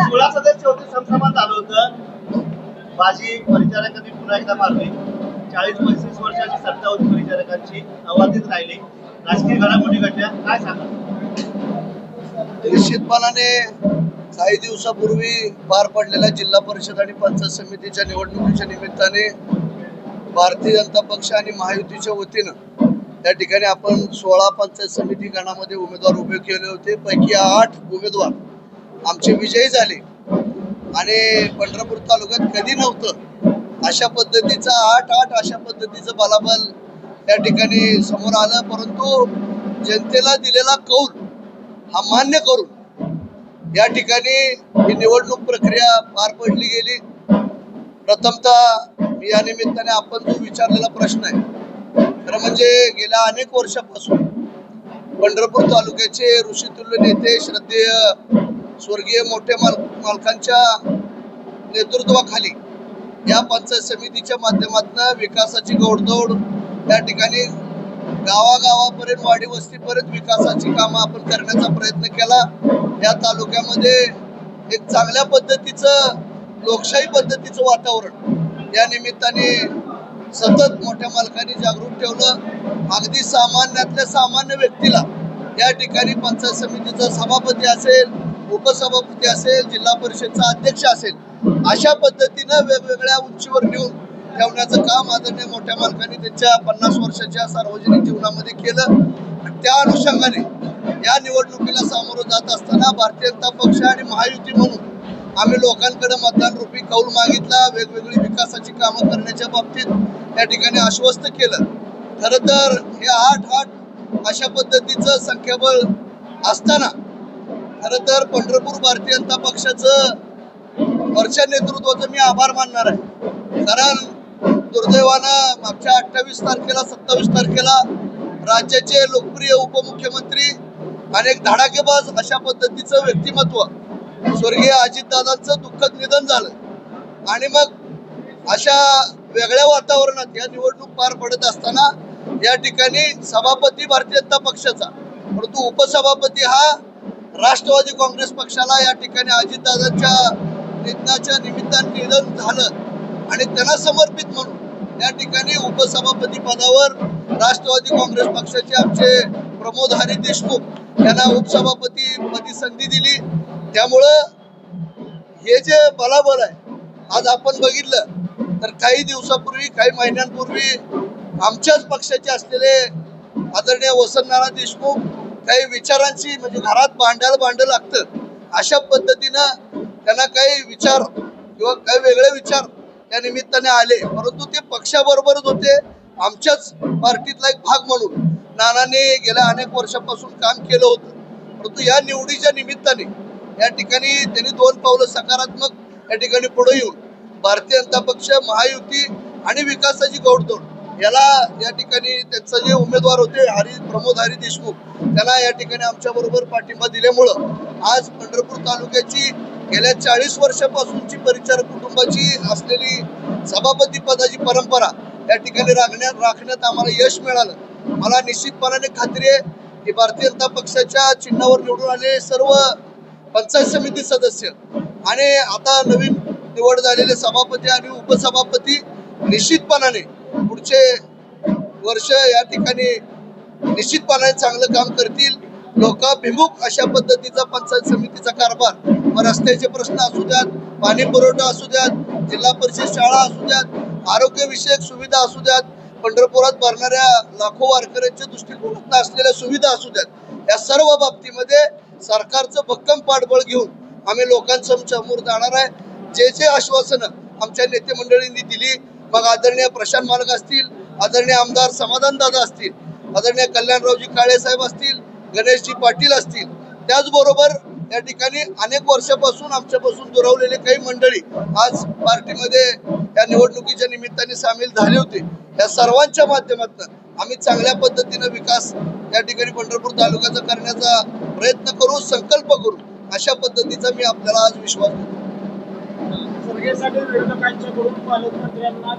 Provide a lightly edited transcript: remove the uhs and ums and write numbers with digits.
16 सदस्य होते, समसमान झालं होतं. बाजी परिचारकांनी पुन्हा एकदा मारली. 40-35 वर्षाची सत्ता होती परिचारकांची, अबाधित राहिली. राजकीय घडामोडी घडल्या, काय सांगा? निश्चितपणाने काही दिवसापूर्वी पार पडलेल्या जिल्हा परिषद आणि पंचायत समितीच्या निवडणुकीच्या निमित्ताने भारतीय जनता पक्ष आणि महायुतीच्या वतीनं त्या ठिकाणी आपण 16 पंचायत समिती गणामध्ये उमेदवार उभे केले होते. पैकी 8 उमेदवार आमचे विजयी झाले आणि पंढरपूर तालुक्यात कधी नव्हतं अशा पद्धतीचा 8 अशा पद्धतीचं बलाबल त्या ठिकाणी समोर आलं. परंतु जनतेला दिलेला कौल हा मान्य करून या ठिकाणी ही निवडणूक प्रक्रिया पार पडली गेली. प्रथमतः मी या निमित्ताने आपण जो विचारलेला प्रश्न आहे, खरं म्हणजे गेल्या अनेक वर्षापासून पंढरपूर तालुक्याचे ऋषितुल्य नेते श्रद्धेय स्वर्गीय मोठे मालकांच्या नेतृत्वाखाली या पंचायत समितीच्या माध्यमातून विकासाची घोडदौड त्या ठिकाणी गावागावापर्यंत वाडी वस्तीपर्यंत विकासाची कामं आपण करण्याचा प्रयत्न केला. या तालुक्यामध्ये एक चांगल्या पद्धतीचं लोकशाही पद्धतीचं वातावरण या निमित्ताने सतत मोठ्या मालकांनी जागृत ठेवलं. अगदी सामान्यातल्या सामान्य व्यक्तीला या ठिकाणी पंचायत समितीचा सभापती असेल, उपसभापती असेल, जिल्हा परिषदचा अध्यक्ष असेल, अशा पद्धतीनं वेगवेगळ्या उंचीवर नेऊन ठेवण्याचं काम आदरणीय मोठ्या मालकांनी त्यांच्या 50 वर्षाच्या सार्वजनिक जीवनामध्ये केलं. त्या अनुषंगाने या निवडणुकीला सामोरं जात असताना भारतीय जनता पक्ष आणि महायुती म्हणून आम्ही लोकांकडे मतदान रूपी कौल मागितला. वेगवेगळी विकासाची कामं करण्याच्या बाबतीत त्या ठिकाणी आश्वस्त केलं. खरं तर हे 8 अशा पद्धतीचं संख्याबळ असताना खरं तर पंढरपूर भारतीय जनता पक्षाचं वरच्या नेतृत्वाचं मी आभार मानणार आहे. कारण दुर्दैवानं मागच्या 28 तारखेला 27 तारखेला राज्याचे लोकप्रिय उपमुख्यमंत्री आणि एक धडाकेबाज अशा पद्धतीचं व्यक्तिमत्व स्वर्गीय अजितदादांचं दुःखद निधन झालं आणि मग अशा वेगळ्या वातावरणात या निवडणूक पार पडत असताना या ठिकाणी सभापती भारतीय जनता पक्षाचा, परंतु उपसभापती हा राष्ट्रवादी काँग्रेस पक्षाला या ठिकाणी अजितदादांच्या निधनाच्या निमित्ताने निधन झालं आणि त्यांना समर्पित म्हणून या ठिकाणी उपसभापती पदावर राष्ट्रवादी काँग्रेस पक्षाचे आमचे प्रमोद हरी देशमुख यांना उपसभापती पदी संधी दिली. त्यामुळं हे जे बलाबल आहे आज आपण बघितलं तर काही दिवसापूर्वी, काही महिन्यांपूर्वी आमच्याच पक्षाचे असलेले आदरणीय वसंतनारायण देशमुख काही विचारांची म्हणजे घरात भांडं लागतं अशा पद्धतीनं त्यांना काही विचार किंवा काही वेगळे विचार त्या निमित्ताने आले. परंतु ते पक्षाबरोबरच होते, आमच्याच पार्टीतला एक भाग म्हणून नानाने गेल्या अनेक वर्षापासून काम केलं होतं. परंतु या निवडीच्या निमित्ताने या ठिकाणी त्यांनी 2 पावलं सकारात्मक या ठिकाणी पुढे येऊन भारतीय जनता पक्ष, महायुती आणि विकासाची घोडदौड याला या ठिकाणी त्यांचे जे उमेदवार होते प्रमोद हरी देशमुख त्यांना या ठिकाणी आमच्या बरोबर पाठिंबा दिल्यामुळं आज पंढरपूर तालुक्याची गेल्या 40 वर्षापासूनची परिचारक कुटुंबाची असलेली सभापती पदाची परंपरा या ठिकाणी राखण्यात आम्हाला यश मिळालं. मला निश्चितपणाने खात्री आहे की भारतीय जनता पक्षाच्या चिन्हावर निवडून आलेले सर्व पंचायत समिती सदस्य आणि आता नवीन निवड झालेले सभापती आणि उपसभापती निश्चितपणाने पुढचे वर्ष या ठिकाणी निश्चितपणाने चांगलं काम करतील. लोकाभिमुख अशा पद्धतीचा पंचायत समितीचा कारभार, मग रस्त्याचे प्रश्न असू द्यात, पाणी पुरवठा असू द्यात, जिल्हा परिषद शाळा असू द्यात, आरोग्यविषयक सुविधा असू द्यात, पंढरपुरात भरणाऱ्या लाखो वारकऱ्यांच्या दृष्टिकोनातून असलेल्या सुविधा असू द्यात, या सर्व बाबतीमध्ये सरकारचं भक्कम पाठबळ घेऊन आम्ही लोकांसमोर जाणार आहे. जे आश्वासनं आमच्या नेते मंडळींनी दिली, मग आदरणीय प्रशांत मालक असतील, आदरणीय आमदार समाधान दादा असतील, आदरणीय कल्याणरावजी काळे साहेब असतील, गणेशजी पाटील असतील, त्याचबरोबर या ठिकाणी अनेक वर्षापासून आमच्यापासून दुरावलेले काही मंडळी आज पार्टीमध्ये या निवडणुकीच्या निमित्ताने सामील झाले होते. या सर्वांच्या माध्यमातून आम्ही चांगल्या पद्धतीने विकास या ठिकाणी पंढरपूर तालुक्याचा करण्याचा प्रयत्न करू, संकल्प करू, अशा पद्धतीचा मी आपल्याला आज विश्वास देतो. विरोधकांच्याकडून पालकमंत्र्यांना